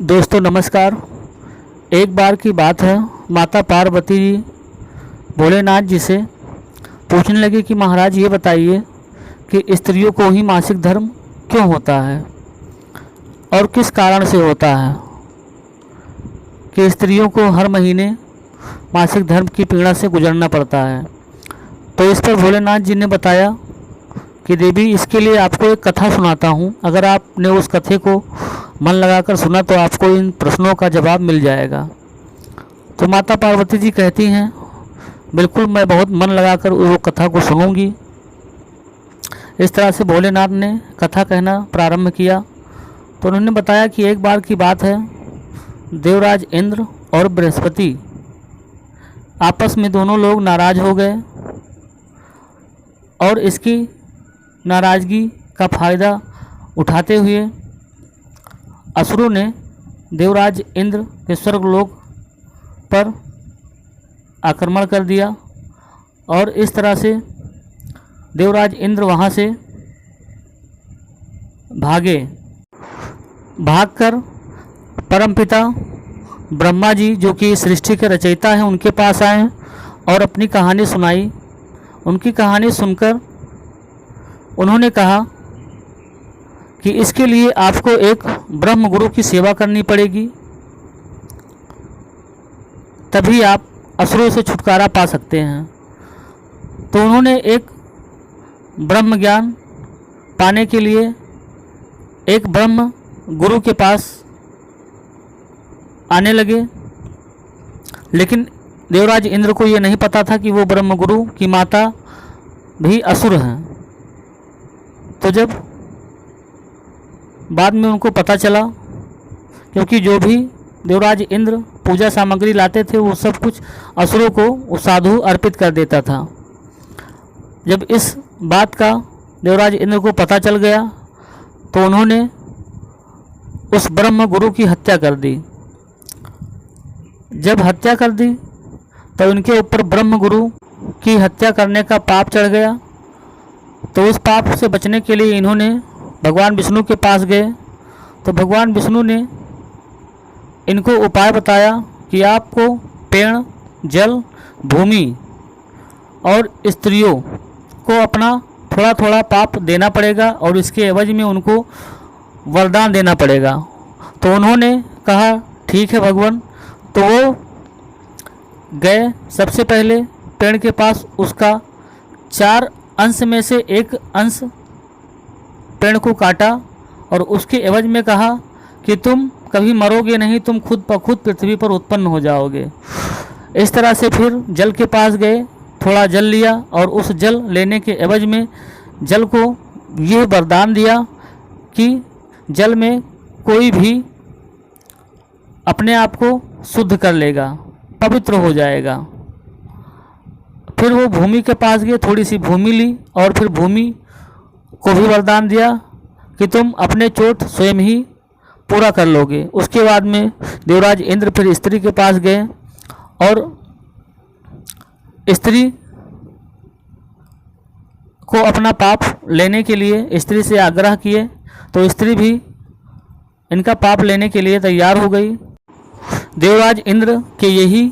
दोस्तों नमस्कार। एक बार की बात है, माता पार्वती जी भोलेनाथ जी से पूछने लगे कि महाराज ये बताइए कि स्त्रियों को ही मासिक धर्म क्यों होता है और किस कारण से होता है कि स्त्रियों को हर महीने मासिक धर्म की पीड़ा से गुजरना पड़ता है। तो इस पर भोलेनाथ जी ने बताया कि देवी, इसके लिए आपको एक कथा सुनाता हूँ। अगर आपने उस कथे को मन लगाकर सुना तो आपको इन प्रश्नों का जवाब मिल जाएगा। तो माता पार्वती जी कहती हैं, बिल्कुल मैं बहुत मन लगाकर वो कथा को सुनूंगी। इस तरह से भोलेनाथ ने कथा कहना प्रारंभ किया। तो उन्होंने बताया कि एक बार की बात है, देवराज इंद्र और बृहस्पति आपस में दोनों लोग नाराज़ हो गए और इसकी नाराज़गी का फ़ायदा उठाते हुए असुरों ने देवराज इंद्र के स्वर्गलोक पर आक्रमण कर दिया और इस तरह से देवराज इंद्र वहाँ से भागकर परमपिता ब्रह्मा जी, जो कि सृष्टि के रचयिता हैं, उनके पास आए और अपनी कहानी सुनाई। उनकी कहानी सुनकर उन्होंने कहा कि इसके लिए आपको एक ब्रह्म गुरु की सेवा करनी पड़ेगी, तभी आप असुरों से छुटकारा पा सकते हैं। तो उन्होंने एक ब्रह्म ज्ञान पाने के लिए एक ब्रह्म गुरु के पास आने लगे, लेकिन देवराज इंद्र को ये नहीं पता था कि वो ब्रह्म गुरु की माता भी असुर हैं। तो जब बाद में उनको पता चला, क्योंकि जो भी देवराज इंद्र पूजा सामग्री लाते थे वो सब कुछ असुरों को वो साधु अर्पित कर देता था। जब इस बात का देवराज इंद्र को पता चल गया तो उन्होंने उस ब्रह्म गुरु की हत्या कर दी। जब हत्या कर दी तो उनके ऊपर ब्रह्म गुरु की हत्या करने का पाप चढ़ गया। तो उस पाप से बचने के लिए इन्होंने भगवान विष्णु के पास गए। तो भगवान विष्णु ने इनको उपाय बताया कि आपको पेड़, जल, भूमि और स्त्रियों को अपना थोड़ा थोड़ा पाप देना पड़ेगा और इसके एवज में उनको वरदान देना पड़ेगा। तो उन्होंने कहा ठीक है भगवान। तो वो गए, सबसे पहले पेड़ के पास उसका 4 अंश में से एक अंश पेड़ को काटा और उसके एवज में कहा कि तुम कभी मरोगे नहीं, तुम खुद ब खुद पृथ्वी पर उत्पन्न हो जाओगे। इस तरह से फिर जल के पास गए, थोड़ा जल लिया और उस जल लेने के एवज में जल को यह वरदान दिया कि जल में कोई भी अपने आप को शुद्ध कर लेगा, पवित्र हो जाएगा। फिर वो भूमि के पास गए, थोड़ी सी भूमि ली और फिर भूमि को भी वरदान दिया कि तुम अपने चोट स्वयं ही पूरा कर लोगे। उसके बाद में देवराज इंद्र फिर स्त्री के पास गए और स्त्री को अपना पाप लेने के लिए स्त्री से आग्रह किए। तो स्त्री भी इनका पाप लेने के लिए तैयार हो गई। देवराज इंद्र के यही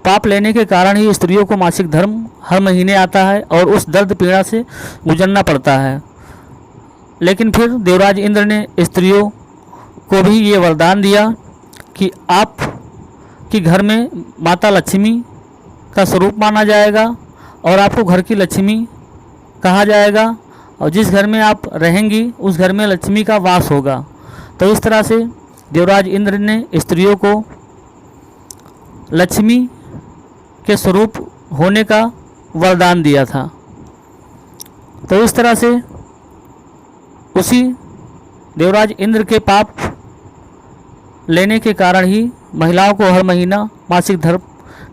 पाप लेने के कारण ही स्त्रियों को मासिक धर्म हर महीने आता है और उस दर्द पीड़ा से गुजरना पड़ता है। लेकिन फिर देवराज इंद्र ने स्त्रियों को भी ये वरदान दिया कि आप कि घर में माता लक्ष्मी का स्वरूप माना जाएगा और आपको घर की लक्ष्मी कहा जाएगा और जिस घर में आप रहेंगी उस घर में लक्ष्मी का वास होगा। तो इस तरह से देवराज इंद्र ने स्त्रियों को लक्ष्मी के स्वरूप होने का वरदान दिया था। तो इस तरह से उसी देवराज इंद्र के पाप लेने के कारण ही महिलाओं को हर महीना मासिक धर्म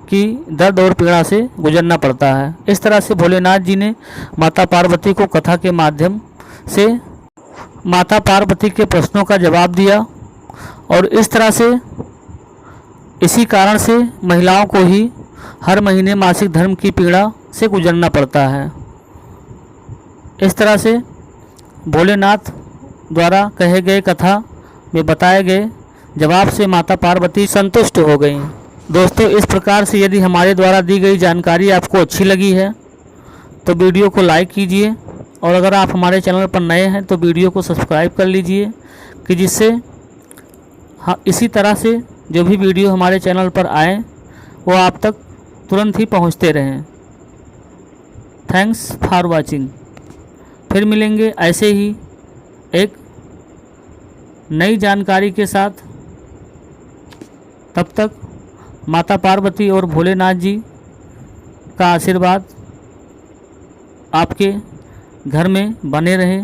की दर्द और पीड़ा से गुजरना पड़ता है। इस तरह से भोलेनाथ जी ने माता पार्वती को कथा के माध्यम से माता पार्वती के प्रश्नों का जवाब दिया और इस तरह से इसी कारण से महिलाओं को ही हर महीने मासिक धर्म की पीड़ा से गुजरना पड़ता है। इस तरह से भोलेनाथ द्वारा कहे गए कथा में बताए गए जवाब से माता पार्वती संतुष्ट हो गई। दोस्तों, इस प्रकार से यदि हमारे द्वारा दी गई जानकारी आपको अच्छी लगी है तो वीडियो को लाइक कीजिए, और अगर आप हमारे चैनल पर नए हैं तो वीडियो को सब्सक्राइब कर लीजिए कि जिससे इसी तरह से जो भी वीडियो हमारे चैनल पर आए वो आप तक तुरंत ही पहुंचते रहें। Thanks for watching. फिर मिलेंगे ऐसे ही एक नई जानकारी के साथ। तब तक माता पार्वती और भोलेनाथ जी का आशीर्वाद आपके घर में बने रहे।